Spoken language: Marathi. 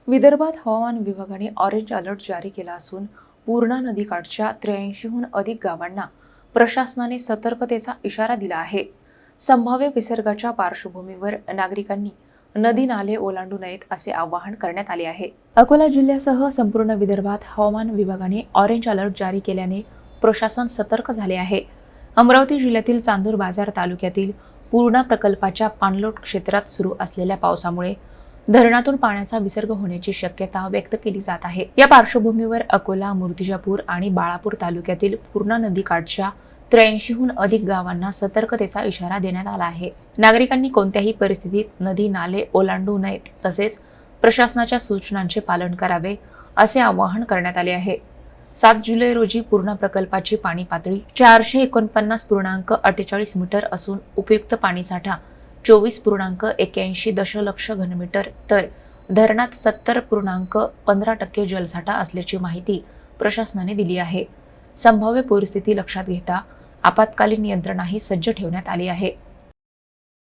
विदर्भात हवामान विभागाने ऑरेंज अलर्ट जारी केला असून पूर्णा नदीकाठच्या 83हून अधिक गावांना प्रशासनाने सतर्कतेचा इशारा दिला आहे। संभाव्य विसर्गाच्या पार्श्वभूमीवर नागरिकांनी नदी नाले ओलांडू नयेत असे आवाहन करण्यात आले आहे। अकोला जिल्ह्यासह संपूर्ण विदर्भात हवामान विभागाने ऑरेंज अलर्ट जारी केल्याने प्रशासन सतर्क झाले आहे। अमरावती जिल्ह्यातील चांदूर बाजार तालुक्यातील पूर्णा प्रकल्पाच्या पाणलोट क्षेत्रात सुरू असलेल्या पावसामुळे धरणातून पाण्याचा विसर्ग होण्याची शक्यता व्यक्त केली जात आहे। या पार्श्वभूमीवर अकोला, मूर्तिजापूर आणि बाळापूर तालुक्यातील पूर्णा नदीकाठच्या 83हून अधिक गावांना सतर्कतेचा इशारा देण्यात आला आहे। नागरिकांनी कोणत्याही परिस्थितीत नदी नाले ओलांडू नयेत तसेच प्रशासनाच्या सूचनांचे पालन करावे असे आवाहन करण्यात आले आहे। 7 जुलै रोजी पूर्णा प्रकल्पाची पाणी पातळी 449.48 मीटर असून उपयुक्त पाणीसाठा 24.81 दशलक्ष घनमीटर तर धरणात 70.15% जलसाठा असल्याची माहिती प्रशासनाने दिली आहे। संभाव्य परिस्थिती लक्षात घेता आपत्कालीन यंत्रणाही सज्ज ठेवण्यात आली आहे।